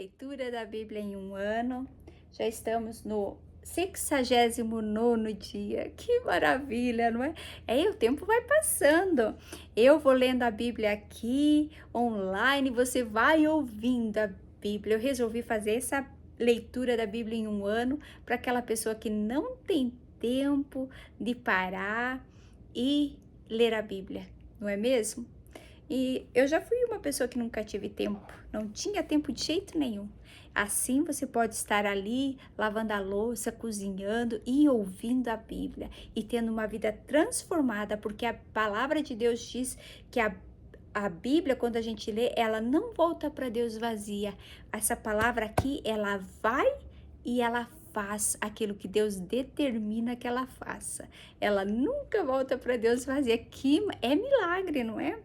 Leitura da Bíblia em um ano. Já estamos no 69º dia. Que maravilha, não é? O tempo vai passando. Eu vou lendo a Bíblia aqui, online, você vai ouvindo a Bíblia. Eu resolvi fazer essa leitura da Bíblia em um ano para aquela pessoa que não tem tempo de parar e ler a Bíblia, não é mesmo? E eu já fui uma pessoa que nunca tive tempo, não tinha tempo de jeito nenhum. Assim você pode estar ali lavando a louça, cozinhando e ouvindo a Bíblia e tendo uma vida transformada, porque a palavra de Deus diz que a Bíblia, quando a gente lê, ela não volta para Deus vazia. Essa palavra aqui, ela vai e ela faz aquilo que Deus determina que ela faça. Ela nunca volta para Deus vazia, que é milagre, não é?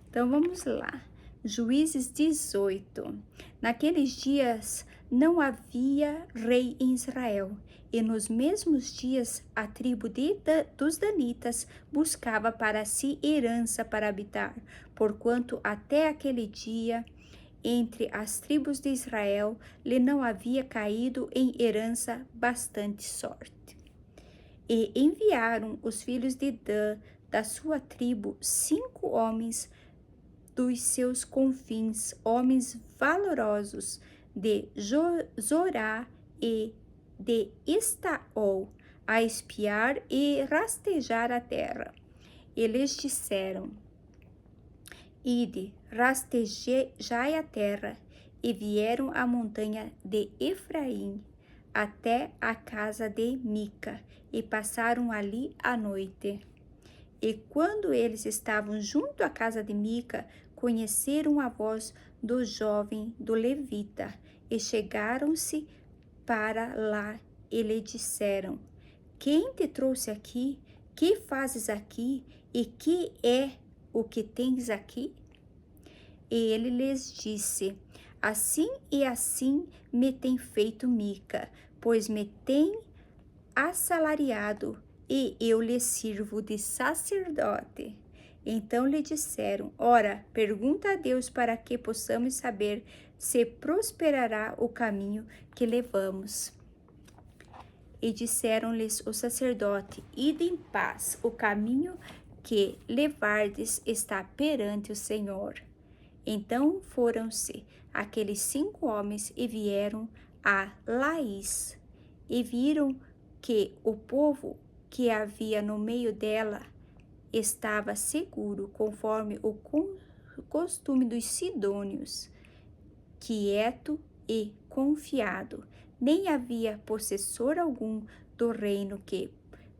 Então vamos lá. Juízes 18. Naqueles dias não havia rei em Israel, e nos mesmos dias a tribo dos Danitas buscava para si herança para habitar, porquanto até aquele dia entre as tribos de Israel lhe não havia caído em herança bastante sorte. E enviaram os filhos de Dan da sua tribo 5 homens dos seus confins, homens valorosos de Zorá e de Estaol, a espiar e rastejar a terra. Eles disseram: Ide, rastejai a terra, e vieram à montanha de Efraim, até a casa de Mica, e passaram ali a noite. E quando eles estavam junto à casa de Mica, conheceram a voz do jovem do levita, e chegaram-se para lá e lhe disseram: Quem te trouxe aqui? Que fazes aqui? E que é o que tens aqui? E ele lhes disse: Assim e assim me tem feito Mica, pois me tem assalariado, e eu lhe sirvo de sacerdote. Então lhe disseram: Ora, pergunta a Deus para que possamos saber se prosperará o caminho que levamos. E disseram-lhes o sacerdote: Ide em paz, o caminho que levardes está perante o Senhor. Então foram-se aqueles 5 homens e vieram a Laís, e viram que o povo que havia no meio dela estava seguro, conforme o costume dos sidônios, quieto e confiado. Nem havia possessor algum do reino que,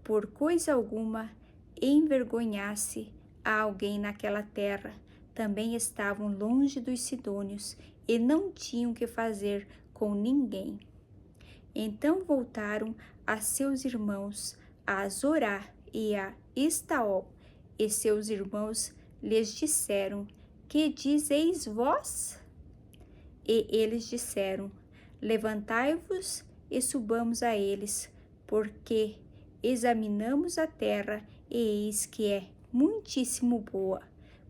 por coisa alguma, envergonhasse a alguém naquela terra. Também estavam longe dos sidônios e não tinham que fazer com ninguém. Então voltaram a seus irmãos, a Zorá e a Estaol, e seus irmãos lhes disseram: Que dizeis vós? E eles disseram: Levantai-vos e subamos a eles, porque examinamos a terra, e eis que é muitíssimo boa.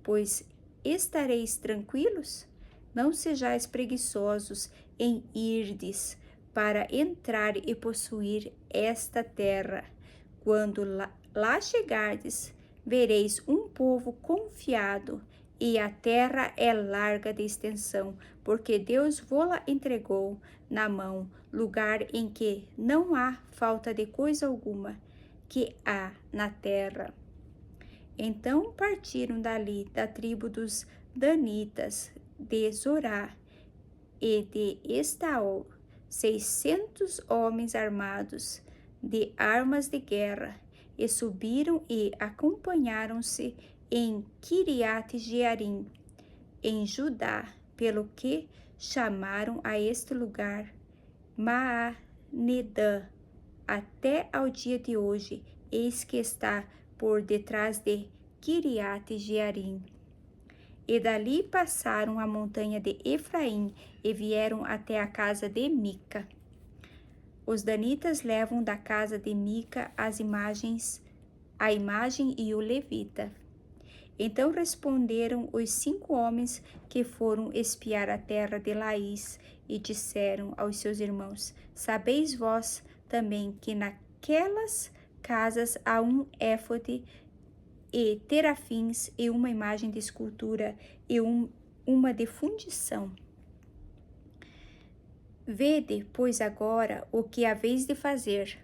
Pois estareis tranquilos? Não sejais preguiçosos em irdes para entrar e possuir esta terra. Quando lá chegardes, vereis um povo confiado, e a terra é larga de extensão, porque Deus vô-la entregou na mão, lugar em que não há falta de coisa alguma que há na terra. Então partiram dali da tribo dos Danitas, de Zorá e de Estaol, 600 homens armados de armas de guerra, e subiram e acompanharam-se em Quiriate-Jearim, em Judá, pelo que chamaram a este lugar Maanedã, até ao dia de hoje, eis que está por detrás de Quiriate-Jearim. E dali passaram a montanha de Efraim e vieram até a casa de Mica. Os danitas levam da casa de Mica a imagem e o levita. Então responderam os 5 homens que foram espiar a terra de Laís e disseram aos seus irmãos: Sabeis vós também que naquelas casas há um éfode e terafins e uma imagem de escultura e uma de fundição. Vede, pois, agora o que haveis de fazer.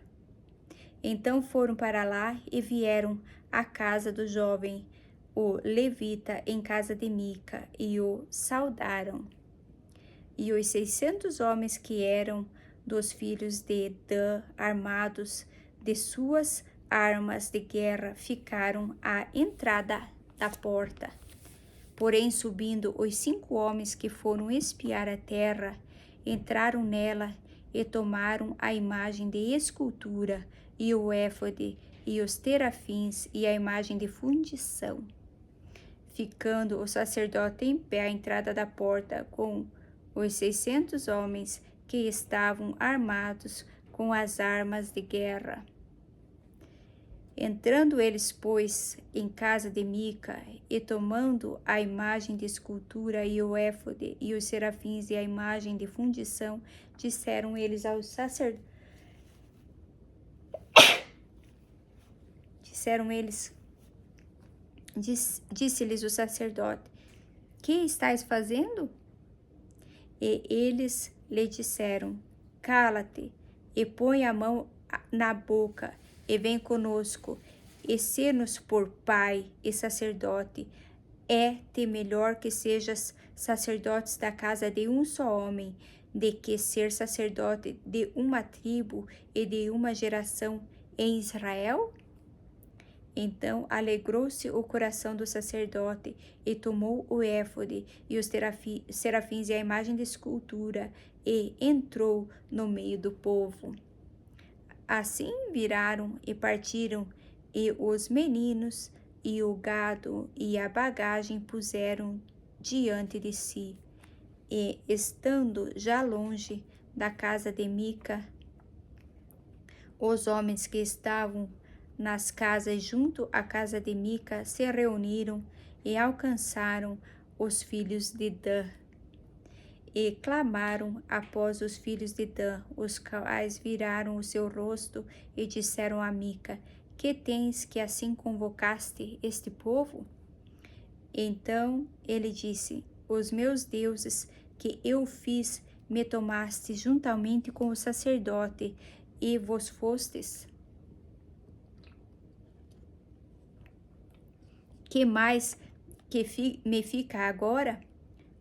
Então foram para lá e vieram à casa do jovem, o levita, em casa de Mica, e o saudaram. E os 600 homens que eram dos filhos de Dan, armados de suas armas de guerra, ficaram à entrada da porta. Porém, subindo os 5 homens que foram espiar a terra, entraram nela e tomaram a imagem de escultura e o éfode e os terafins e a imagem de fundição. Ficando o sacerdote em pé à entrada da porta com os 600 homens que estavam armados com as armas de guerra. Entrando eles, pois, em casa de Mica, e tomando a imagem de escultura e o éfode e os serafins e a imagem de fundição, disseram eles ao sacerdote, disse-lhes o sacerdote: Que estáis fazendo? E eles lhe disseram: Cala-te e põe a mão na boca e vem conosco, e ser-nos por pai e sacerdote. É-te melhor que sejas sacerdotes da casa de um só homem, de que ser sacerdote de uma tribo e de uma geração em Israel? Então alegrou-se o coração do sacerdote e tomou o éfode e os serafins e a imagem de escultura e entrou no meio do povo. Assim viraram e partiram, e os meninos e o gado e a bagagem puseram diante de si. E, estando já longe da casa de Mica, os homens que estavam nas casas junto à casa de Mica se reuniram e alcançaram os filhos de Dan. E clamaram após os filhos de Dan, os quais viraram o seu rosto e disseram a Mica: Que tens que assim convocaste este povo? Então ele disse: Os meus deuses que eu fiz me tomaste juntamente com o sacerdote e vos fostes. Que mais que me fica agora?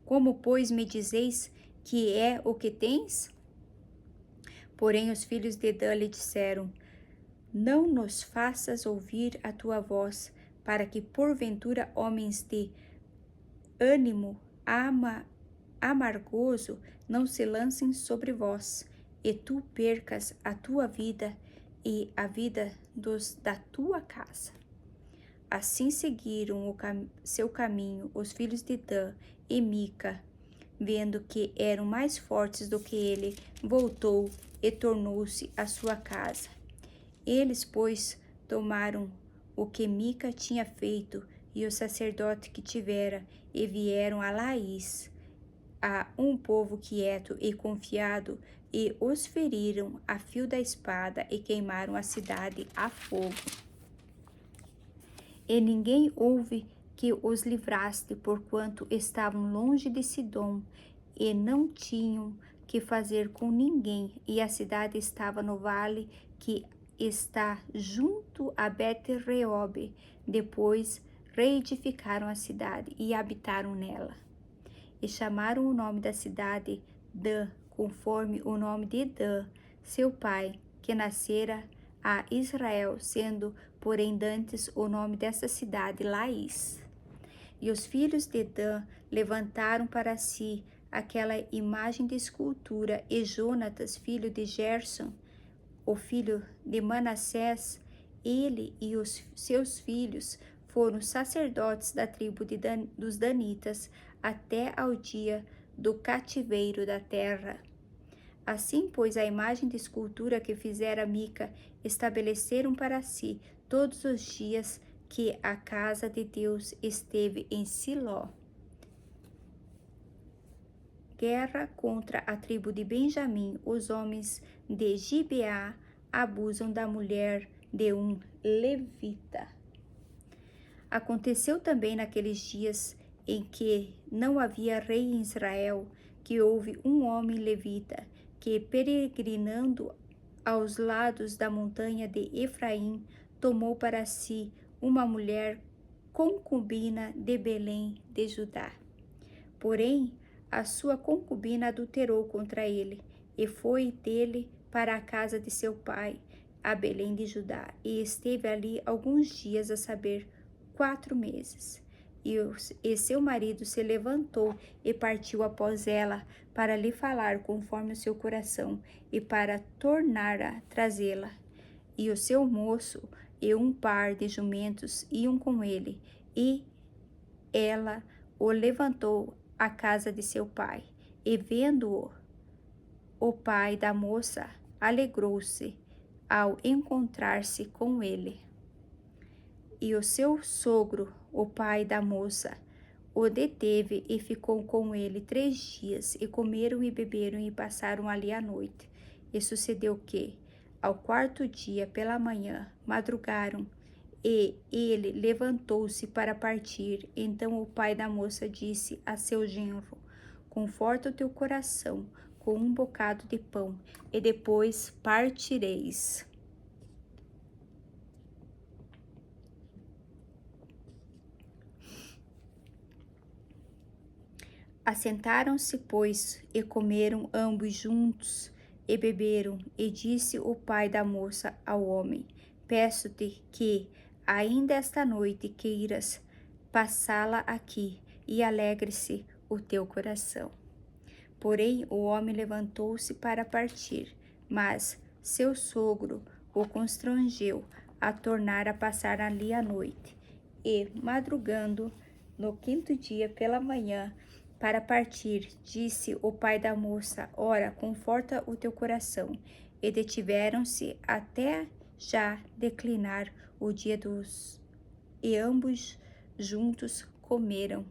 Como, pois, me dizeis que é o que tens? Porém os filhos de Dan lhe disseram: Não nos faças ouvir a tua voz, para que porventura homens de ânimo amargoso não se lancem sobre vós, e tu percas a tua vida e a vida dos da tua casa. Assim seguiram seu caminho os filhos de Dan, e Mica, vendo que eram mais fortes do que ele, voltou e tornou-se à sua casa. Eles, pois, tomaram o que Mica tinha feito e o sacerdote que tivera, e vieram a Laís, a um povo quieto e confiado, e os feriram a fio da espada e queimaram a cidade a fogo. E ninguém houve que os livraste, porquanto estavam longe de Sidom, e não tinham que fazer com ninguém, e a cidade estava no vale que está junto a Bet-reob. Depois reedificaram a cidade e habitaram nela. E chamaram o nome da cidade Dan, conforme o nome de Dan, seu pai, que nascera a Israel, sendo, porém, dantes o nome dessa cidade Laís. E os filhos de Dan levantaram para si aquela imagem de escultura, e Jonatas, filho de Gerson, o filho de Manassés, ele e os seus filhos foram sacerdotes da tribo dos Danitas até ao dia do cativeiro da terra. Assim, pois, a imagem de escultura que fizera Mica estabeleceram para si todos os dias que a casa de Deus esteve em Siló. Guerra contra a tribo de Benjamim. Os homens de Gibeá abusam da mulher de um levita. Aconteceu também naqueles dias em que não havia rei em Israel, que houve um homem levita, que peregrinando aos lados da montanha de Efraim, tomou para si uma mulher concubina de Belém de Judá. Porém, a sua concubina adulterou contra ele, e foi dele para a casa de seu pai, a Belém de Judá, e esteve ali alguns dias, a saber, 4 meses. E seu marido se levantou e partiu após ela para lhe falar conforme o seu coração e para tornar a trazê-la. E o seu moço e um par de jumentos iam com ele, e ela o levantou à casa de seu pai. E vendo-o, o pai da moça alegrou-se ao encontrar-se com ele. E o seu sogro, o pai da moça, o deteve e ficou com ele 3 dias, e comeram e beberam e passaram ali a noite. E sucedeu que, ao 4º dia pela manhã, madrugaram, e ele levantou-se para partir. Então o pai da moça disse a seu genro: conforta o teu coração com um bocado de pão, e depois partireis. Assentaram-se, pois, e comeram ambos juntos, e beberam. E disse o pai da moça ao homem: peço-te que, ainda esta noite, queiras passá-la aqui, e alegre-se o teu coração. Porém, o homem levantou-se para partir, mas seu sogro o constrangeu a tornar a passar ali a noite. E, madrugando, no 5º dia pela manhã, para partir, disse o pai da moça: ora, conforta o teu coração. E detiveram-se até já declinar o dia e ambos juntos comeram.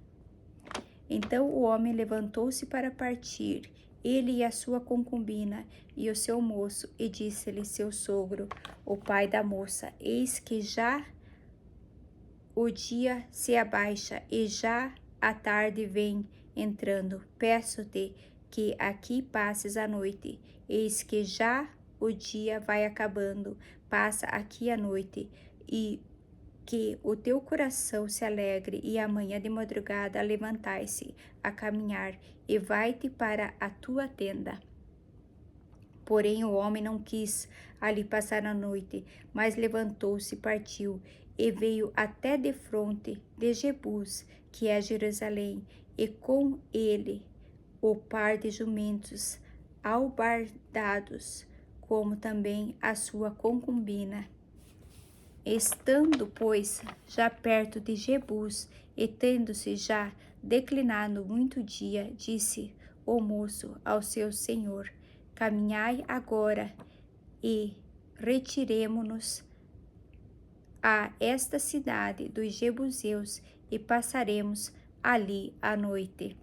Então o homem levantou-se para partir, ele e a sua concubina e o seu moço, e disse-lhe seu sogro, o pai da moça: eis que já o dia se abaixa e já a tarde vem entrando. Peço-te que aqui passes a noite. Eis que já o dia vai acabando. Passa aqui a noite, e que o teu coração se alegre, e amanhã de madrugada levantai-se a caminhar, e vai-te para a tua tenda. Porém o homem não quis ali passar a noite, mas levantou-se e partiu, e veio até defronte de Jebus, que é Jerusalém, e com ele o par de jumentos albardados, como também a sua concubina. Estando, pois, já perto de Jebus, e tendo-se já declinado muito dia, disse o moço ao seu senhor: caminhai agora e retiremo-nos a esta cidade dos Jebuseus, e passaremos ali a noite.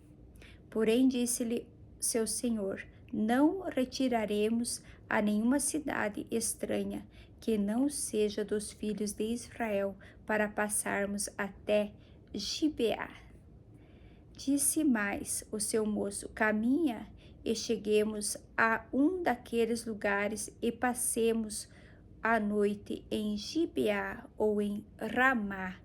Porém disse-lhe seu senhor: não retiraremos a nenhuma cidade estranha, que não seja dos filhos de Israel, para passarmos até Gibeá. Disse mais o seu moço: caminha e cheguemos a um daqueles lugares, e passemos a noite em Gibeá ou em Ramá.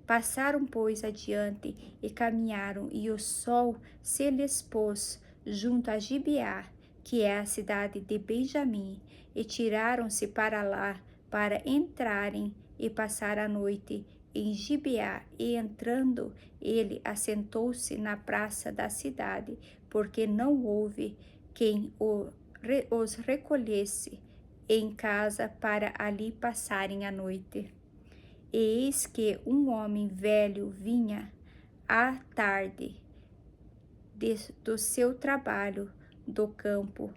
Passaram, pois, adiante e caminharam, e o sol se lhes pôs junto a Gibeá, que é a cidade de Benjamim, e tiraram-se para lá para entrarem e passar a noite em Gibeá. E entrando, ele assentou-se na praça da cidade, porque não houve quem os recolhesse em casa para ali passarem a noite. E eis que um homem velho vinha à tarde do seu trabalho do campo,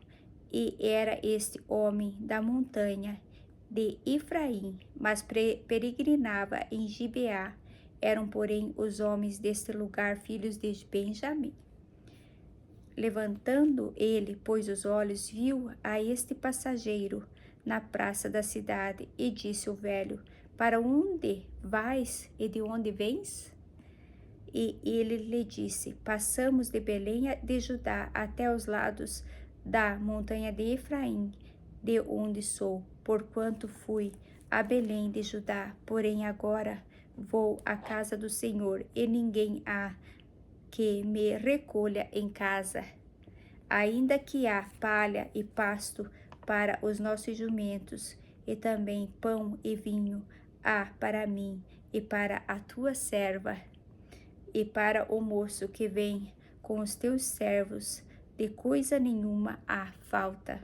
e era este homem da montanha, de Efraim, mas peregrinava em Gibeá. Eram, porém, os homens deste lugar filhos de Benjamim. Levantando ele, pois, os olhos, viu a este passageiro na praça da cidade, e disse o velho: Para onde vais e de onde vens? E ele lhe disse: Passamos de Belém de Judá até os lados da montanha de Efraim, de onde sou, porquanto fui a Belém de Judá, porém agora vou à casa do Senhor, e ninguém há que me recolha em casa. Ainda que há palha e pasto para os nossos jumentos, e também pão e vinho há para mim e para a tua serva, e para o moço que vem com os teus servos, de coisa nenhuma há falta.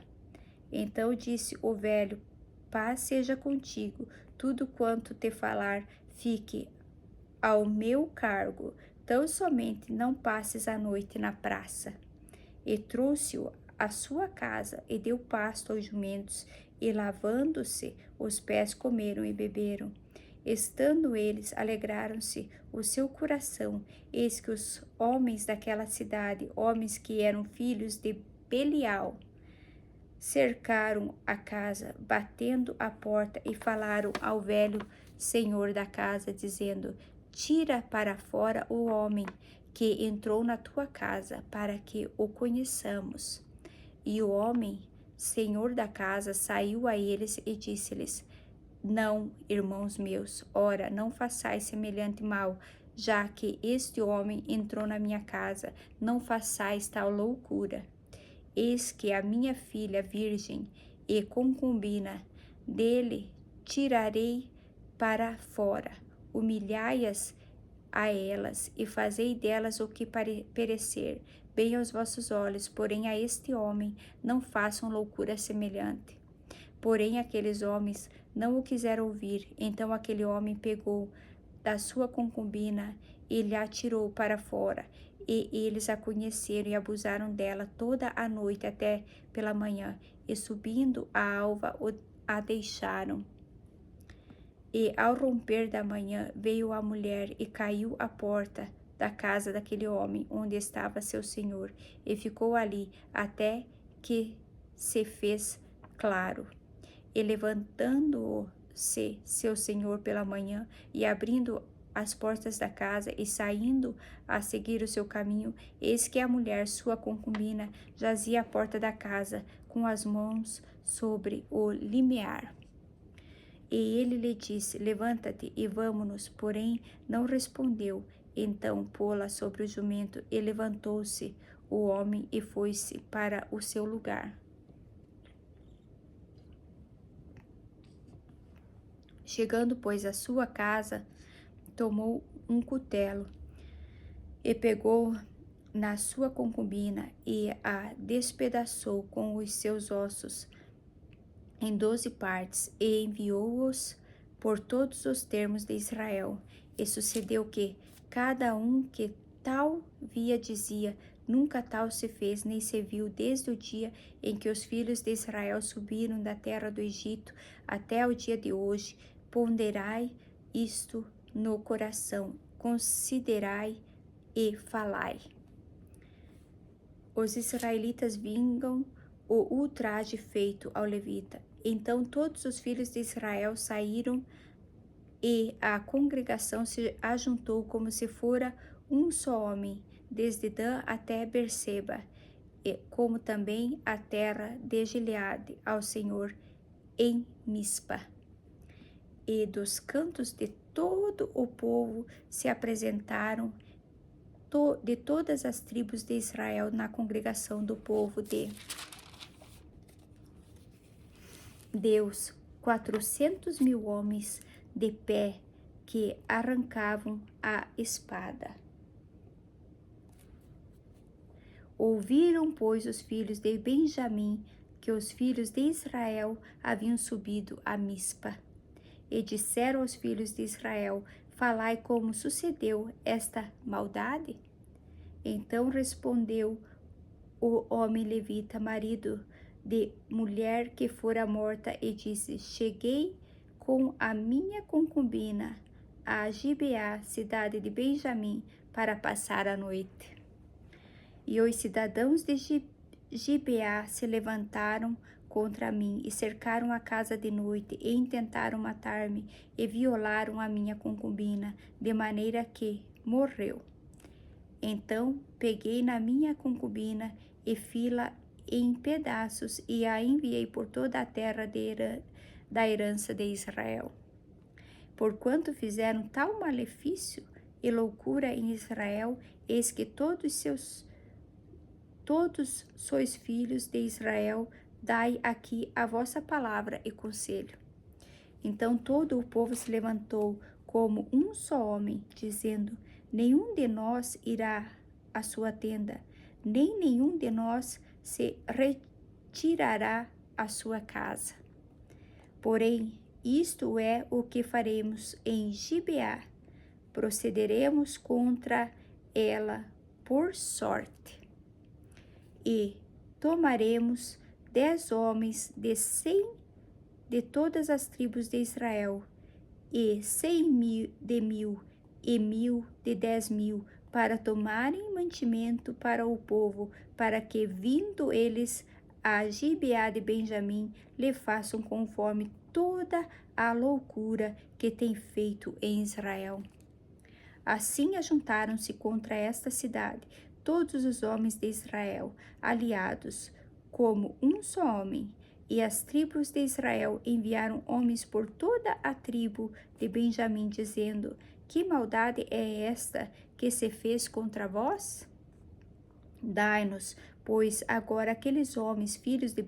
Então disse o velho: Paz seja contigo, tudo quanto te falar fique ao meu cargo, tão somente não passes a noite na praça. E trouxe-o à sua casa, e deu pasto aos jumentos, e lavando-se os pés comeram e beberam. Estando eles, alegraram-se o seu coração. Eis que os homens daquela cidade, homens que eram filhos de Belial, cercaram a casa, batendo a porta, e falaram ao velho senhor da casa, dizendo: Tira para fora o homem que entrou na tua casa, para que o conheçamos. E o homem, senhor da casa, saiu a eles e disse-lhes: Não, irmãos meus, ora, não façais semelhante mal, já que este homem entrou na minha casa, não façais tal loucura. Eis que a minha filha virgem e concubina dele tirarei para fora, humilhai-as a elas, e fazei delas o que perecer, bem aos vossos olhos, porém a este homem não façam loucura semelhante. Porém aqueles homens não o quiseram ouvir. Então aquele homem pegou da sua concubina e lhe atirou para fora, e eles a conheceram e abusaram dela toda a noite até pela manhã, e subindo a alva a deixaram. E ao romper da manhã veio a mulher e caiu à porta da casa daquele homem, onde estava seu senhor, e ficou ali até que se fez claro. E levantando-se seu senhor pela manhã, e abrindo as portas da casa, e saindo a seguir o seu caminho, eis que a mulher, sua concubina, jazia à porta da casa, com as mãos sobre o limiar. E ele lhe disse: Levanta-te e vamo-nos. Porém não respondeu. Então pô-la sobre o jumento, e levantou-se o homem e foi-se para o seu lugar. Chegando, pois, à sua casa, tomou um cutelo e pegou na sua concubina e a despedaçou com os seus ossos em 12 partes, e enviou-os por todos os termos de Israel. E sucedeu que cada um que tal via dizia: Nunca tal se fez, nem se viu desde o dia em que os filhos de Israel subiram da terra do Egito até o dia de hoje. Ponderai isto no coração, considerai e falai. Os israelitas vingam o ultraje feito ao levita. Então todos os filhos de Israel saíram, e a congregação se ajuntou como se fora um só homem, desde Dan até Berseba, e como também a terra de Gileade, ao Senhor em Mispa. E dos cantos de todo o povo se apresentaram de todas as tribos de Israel na congregação do povo de Deus, 400.000 homens de pé que arrancavam a espada. Ouviram, pois, os filhos de Benjamim que os filhos de Israel haviam subido a Mispa. E disseram aos filhos de Israel: Falai como sucedeu esta maldade? Então respondeu o homem levita, marido de mulher que fora morta, e disse: Cheguei com a minha concubina a Gibeá, cidade de Benjamim, para passar a noite. E os cidadãos de Gibeá se levantaram contra mim e cercaram a casa de noite e intentaram matar-me e violaram a minha concubina, de maneira que morreu. Então peguei na minha concubina e fi-la em pedaços e a enviei por toda a terra da herança de Israel. Porquanto fizeram tal malefício e loucura em Israel, eis que todos sois filhos de Israel, dai aqui a vossa palavra e conselho. Então todo o povo se levantou como um só homem, dizendo: Nenhum de nós irá à sua tenda, nem nenhum de nós se retirará à sua casa. Porém, isto é o que faremos em Gibeá: procederemos contra ela por sorte. E tomaremos 10 homens de 100 de todas as tribos de Israel, e 100 de 1000, e 1000 de 10.000, para tomarem mantimento para o povo, para que, vindo eles a Gibeá de Benjamim, lhe façam conforme toda a loucura que tem feito em Israel. Assim ajuntaram-se contra esta cidade todos os homens de Israel, aliados como um só homem, e as tribos de Israel enviaram homens por toda a tribo de Benjamim, dizendo: Que maldade é esta que se fez contra vós? Dai-nos, pois, agora aqueles homens, filhos de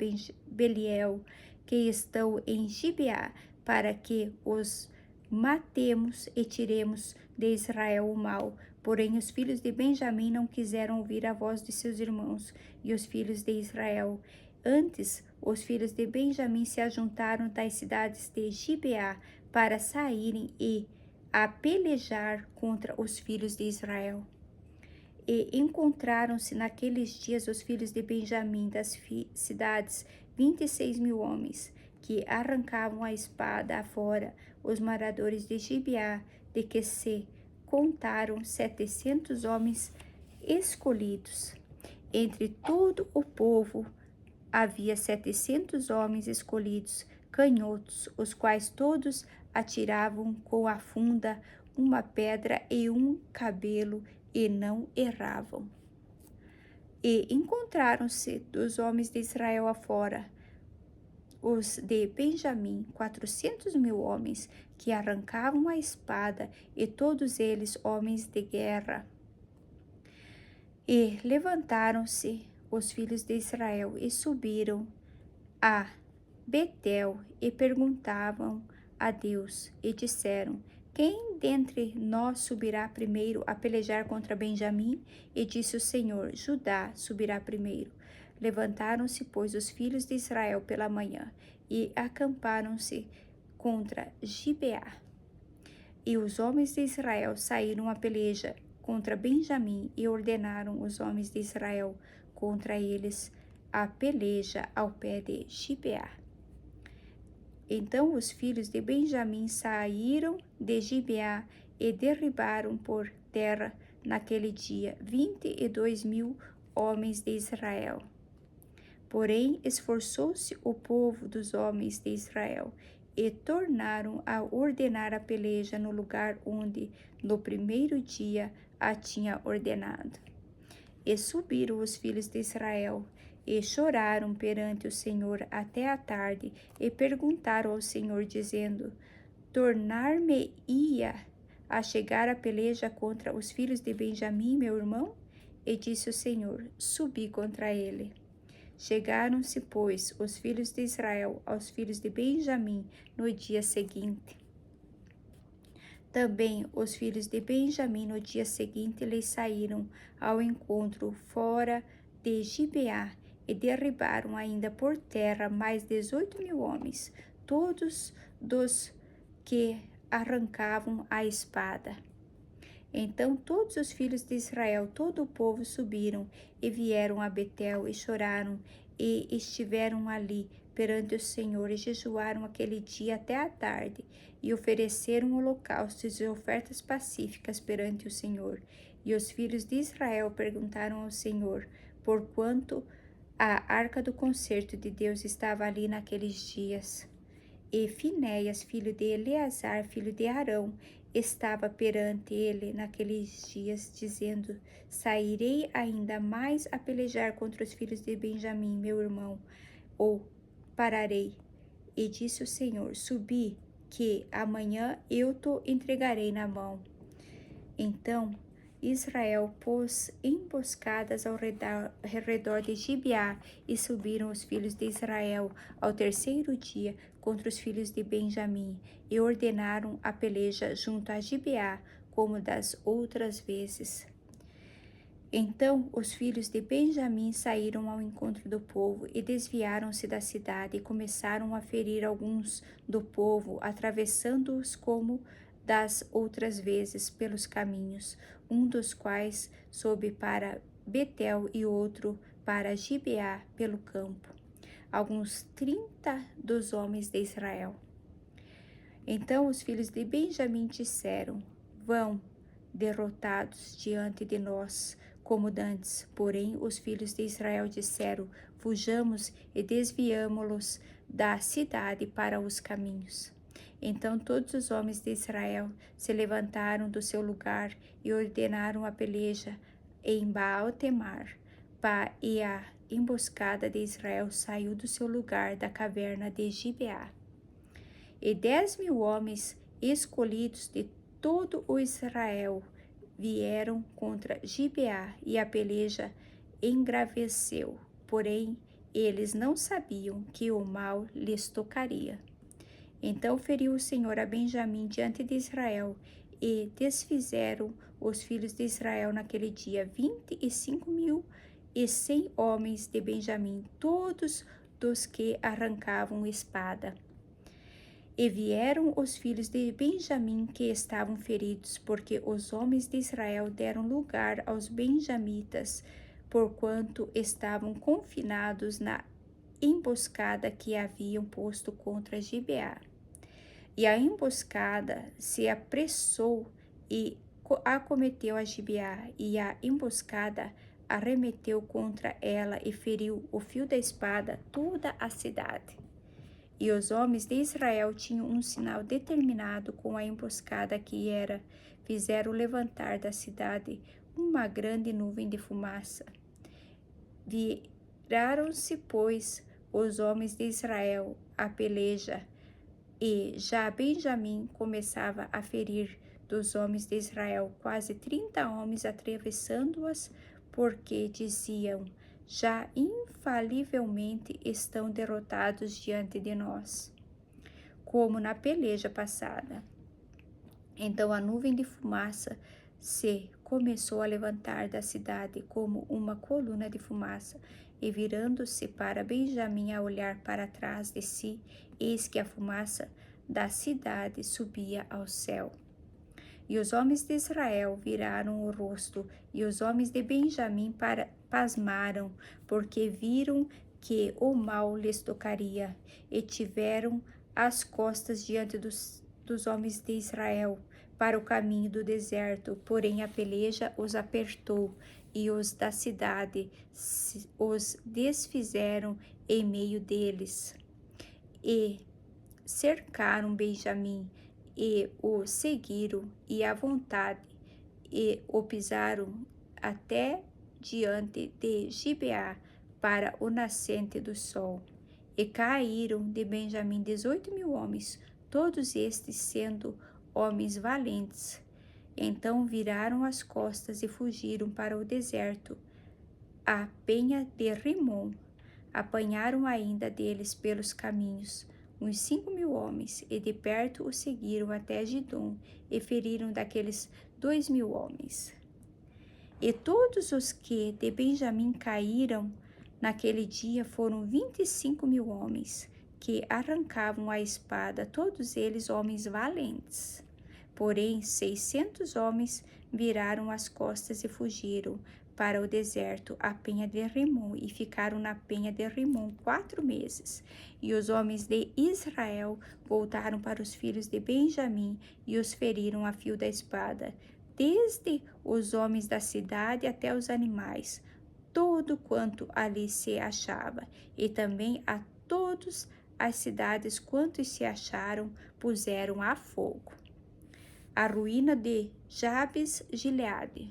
Beliel, que estão em Gibeá, para que os matemos e tiremos de Israel o mal. Porém, os filhos de Benjamim não quiseram ouvir a voz de seus irmãos e os filhos de Israel. Antes, os filhos de Benjamim se ajuntaram das cidades de Gibeá para saírem e a pelejar contra os filhos de Israel. E encontraram-se naqueles dias os filhos de Benjamim das cidades 26.000 homens, que arrancavam a espada afora os moradores de Gibeá, de que se contaram 700 homens escolhidos. Entre todo o povo havia 700 homens escolhidos, canhotos, os quais todos atiravam com a funda uma pedra e um cabelo, e não erravam. E encontraram-se dos homens de Israel afora, os de Benjamim, 400.000 homens, que arrancavam a espada, e todos eles homens de guerra. E levantaram-se os filhos de Israel e subiram a Betel e perguntavam a Deus, e disseram: Quem dentre nós subirá primeiro a pelejar contra Benjamim? E disse o Senhor: Judá subirá primeiro. Levantaram-se, pois, os filhos de Israel pela manhã e acamparam-se contra Gibeá. E os homens de Israel saíram a peleja contra Benjamim e ordenaram os homens de Israel contra eles a peleja ao pé de Gibeá. Então os filhos de Benjamim saíram de Gibeá e derribaram por terra naquele dia 22.000 homens de Israel. Porém, esforçou-se o povo dos homens de Israel e tornaram a ordenar a peleja no lugar onde, no primeiro dia, a tinha ordenado. E subiram os filhos de Israel e choraram perante o Senhor até a tarde e perguntaram ao Senhor, dizendo: Tornar-me-ia a chegar a peleja contra os filhos de Benjamim, meu irmão? E disse o Senhor: Subi contra ele. Chegaram-se, pois, os filhos de Israel aos filhos de Benjamim no dia seguinte. Também os filhos de Benjamim no dia seguinte lhes saíram ao encontro fora de Gibeá e derribaram ainda por terra mais 18.000 homens, todos dos que arrancavam a espada. Então todos os filhos de Israel, todo o povo, subiram e vieram a Betel e choraram e estiveram ali perante o Senhor e jejuaram aquele dia até a tarde e ofereceram holocaustos e ofertas pacíficas perante o Senhor. E os filhos de Israel perguntaram ao Senhor, porquanto a arca do concerto de Deus estava ali naqueles dias. E Finéias, filho de Eleazar, filho de Arão, estava perante ele naqueles dias, dizendo: Sairei ainda mais a pelejar contra os filhos de Benjamim, meu irmão, ou pararei? E disse o Senhor: Subi, que amanhã eu te entregarei na mão. Então Israel pôs emboscadas ao redor de Gibeá, e subiram os filhos de Israel ao terceiro dia contra os filhos de Benjamim, e ordenaram a peleja junto a Gibeá, como das outras vezes. Então os filhos de Benjamim saíram ao encontro do povo e desviaram-se da cidade e começaram a ferir alguns do povo, atravessando-os como das outras vezes pelos caminhos, um dos quais soube para Betel e outro para Gibeá pelo campo, alguns 30 dos homens de Israel. Então os filhos de Benjamim disseram: Vão derrotados diante de nós, como dantes. Porém, os filhos de Israel disseram: Fujamos e desviamo-los da cidade para os caminhos. Então todos os homens de Israel se levantaram do seu lugar e ordenaram a peleja em Baal-Temar, e a emboscada de Israel saiu do seu lugar da caverna de Gibeá. E 10.000 homens escolhidos de todo o Israel vieram contra Gibeá, e a peleja engraveceu. Porém, eles não sabiam que o mal lhes tocaria. Então feriu o Senhor a Benjamim diante de Israel, e desfizeram os filhos de Israel naquele dia 25.100 homens de Benjamim, todos dos que arrancavam espada. E vieram os filhos de Benjamim que estavam feridos, porque os homens de Israel deram lugar aos benjamitas, porquanto estavam confinados na emboscada que haviam posto contra Gibeá. E a emboscada se apressou e acometeu a Gibeá, e a emboscada arremeteu contra ela e feriu o fio da espada toda a cidade. E os homens de Israel tinham um sinal determinado com a emboscada que era, fizeram levantar da cidade uma grande nuvem de fumaça. Viraram-se, pois, os homens de Israel à peleja, e já Benjamim começava a ferir dos homens de Israel quase 30 homens, atravessando-as, porque diziam: já infalivelmente estão derrotados diante de nós, como na peleja passada. Então a nuvem de fumaça se começou a levantar da cidade como uma coluna de fumaça, e virando-se para Benjamim a olhar para trás de si, eis que a fumaça da cidade subia ao céu. E os homens de Israel viraram o rosto, e os homens de Benjamim pasmaram, porque viram que o mal lhes tocaria, e tiveram as costas diante dos homens de Israel para o caminho do deserto. Porém a peleja os apertou, e os da cidade os desfizeram em meio deles, e cercaram Benjamim, e o seguiram, e à vontade, e o pisaram até diante de Gibeá para o nascente do sol. E caíram de Benjamim 18.000 homens, todos estes sendo homens valentes. Então viraram as costas e fugiram para o deserto, a penha de Rimom. Apanharam ainda deles pelos caminhos uns 5.000 homens, e de perto o seguiram até Gidom, e feriram daqueles 2.000 homens. E todos os que de Benjamim caíram naquele dia foram 25.000 homens, que arrancavam a espada, todos eles homens valentes. Porém 600 homens viraram as costas e fugiram para o deserto, a penha de Rimom, e ficaram na penha de Rimom 4 meses. E os homens de Israel voltaram para os filhos de Benjamim e os feriram a fio da espada, desde os homens da cidade até os animais, todo quanto ali se achava, e também a todas as cidades quantos se acharam, puseram a fogo. A ruína de Jabes Gileade.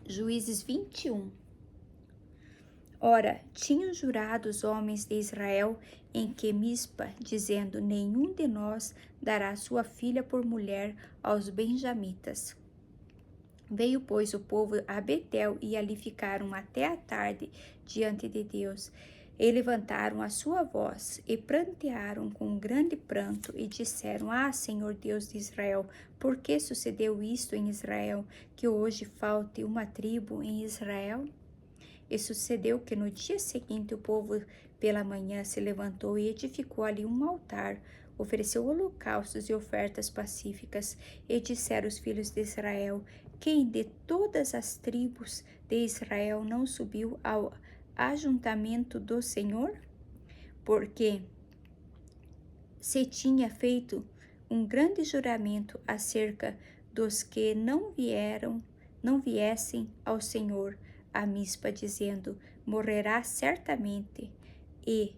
Juízes 21. Ora, tinham jurado os homens de Israel em Quemispa, dizendo: nenhum de nós dará sua filha por mulher aos benjamitas. Veio, pois, o povo a Betel, e ali ficaram até a tarde diante de Deus. E levantaram a sua voz, e prantearam com grande pranto, e disseram: Ah, Senhor Deus de Israel, por que sucedeu isto em Israel, que hoje falte uma tribo em Israel? E sucedeu que no dia seguinte o povo pela manhã se levantou e edificou ali um altar, ofereceu holocaustos e ofertas pacíficas, e disseram os filhos de Israel: quem de todas as tribos de Israel não subiu ao ajuntamento do Senhor? Porque se tinha feito um grande juramento acerca dos que não viessem ao Senhor a Mispa, dizendo: morrerá certamente. E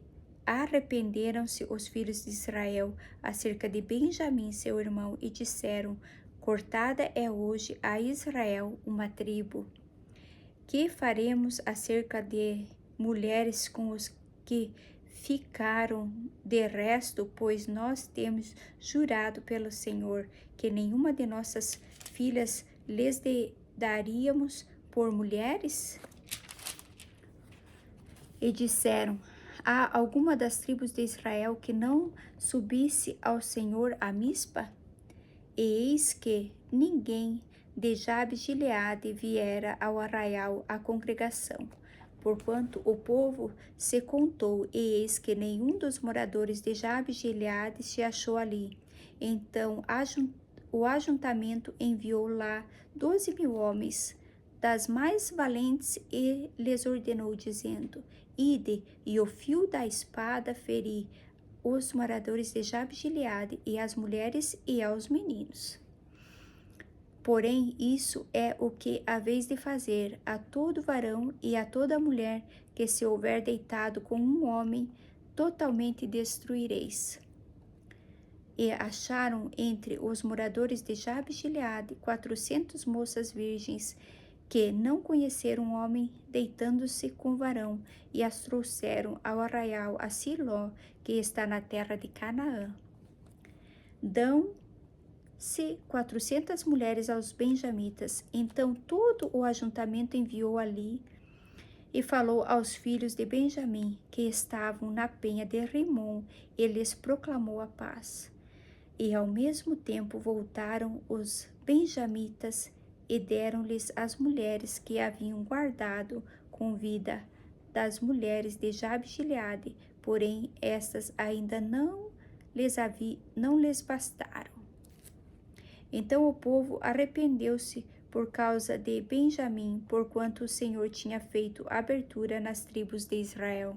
arrependeram-se os filhos de Israel acerca de Benjamim, seu irmão, e disseram: cortada é hoje a Israel uma tribo. Que faremos acerca de mulheres com os que ficaram de resto, pois nós temos jurado pelo Senhor que nenhuma de nossas filhas lhes daríamos por mulheres? E disseram: há alguma das tribos de Israel que não subisse ao Senhor a Mispa? E eis que ninguém de Jabes Gileade viera ao arraial à congregação, porquanto o povo se contou, e eis que nenhum dos moradores de Jabes Gileade se achou ali. Então o ajuntamento enviou lá 12.000 homens das mais valentes, e lhes ordenou, dizendo: ide, e o fio da espada feri os moradores de Jabes Gileade, e as mulheres e aos meninos. Porém, isso é o que haveis de fazer a todo varão e a toda mulher que se houver deitado com um homem, totalmente destruireis. E acharam entre os moradores de Jabes Gileade 400 moças virgens, que não conheceram homem deitando-se com varão, e as trouxeram ao arraial a Siló, que está na terra de Canaã. Dão-se 400 mulheres aos benjamitas. Então todo o ajuntamento enviou ali e falou aos filhos de Benjamim, que estavam na penha de Rimom, e lhes proclamou a paz. E ao mesmo tempo voltaram os benjamitas e deram-lhes as mulheres que haviam guardado com vida das mulheres de Jabes Gileade, porém estas ainda não lhes bastaram. Então o povo arrependeu-se por causa de Benjamim, porquanto o Senhor tinha feito abertura nas tribos de Israel.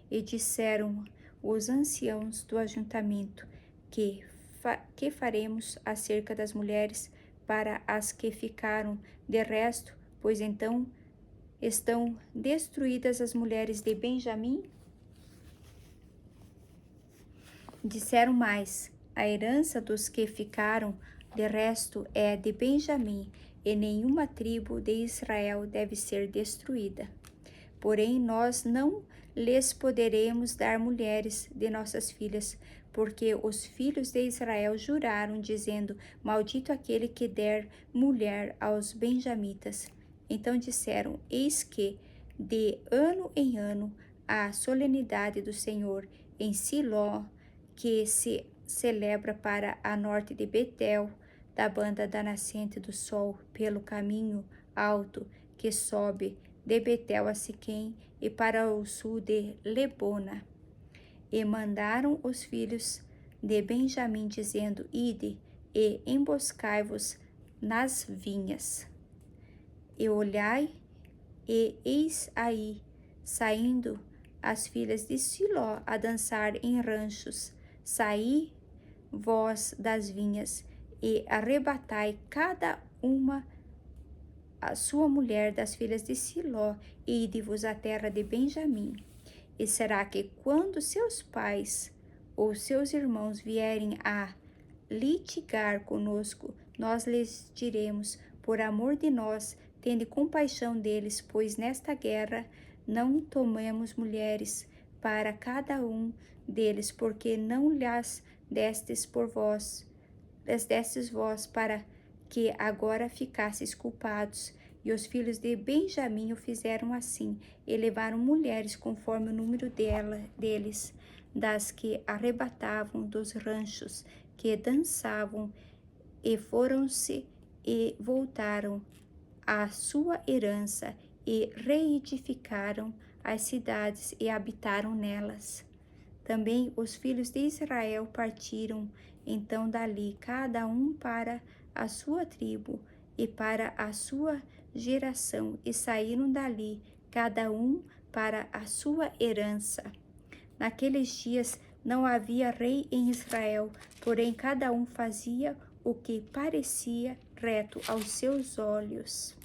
E disseram os anciãos do ajuntamento: que faremos acerca das mulheres para as que ficaram de resto, pois então estão destruídas as mulheres de Benjamim? Disseram mais: a herança dos que ficaram de resto é de Benjamim, e nenhuma tribo de Israel deve ser destruída. Porém, nós não lhes poderemos dar mulheres de nossas filhas, porque os filhos de Israel juraram, dizendo: maldito aquele que der mulher aos benjamitas. Então disseram: eis que, de ano em ano, a solenidade do Senhor em Siló, que se celebra para a norte de Betel, da banda da nascente do sol, pelo caminho alto que sobe de Betel a Siquém, e para o sul de Lebona. E mandaram os filhos de Benjamim, dizendo: ide, e emboscai-vos nas vinhas. E olhai, e eis aí, saindo as filhas de Siló a dançar em ranchos. Saí, vós das vinhas, e arrebatai cada uma a sua mulher das filhas de Siló, e ide-vos à terra de Benjamim. E será que quando seus pais ou seus irmãos vierem a litigar conosco, nós lhes diremos, por amor de nós, tende compaixão deles, pois nesta guerra não tomemos mulheres para cada um deles, porque não lhes destes por vós, lhes destes vós, para que agora ficasseis culpados. E os filhos de Benjamim o fizeram assim, e levaram mulheres conforme o número deles, das que arrebatavam dos ranchos, que dançavam, e foram-se e voltaram à sua herança, e reedificaram as cidades e habitaram nelas. Também os filhos de Israel partiram então dali, cada um para a sua tribo e para a sua geração, e saíram dali, cada um para a sua herança. Naqueles dias não havia rei em Israel, porém cada um fazia o que parecia reto aos seus olhos.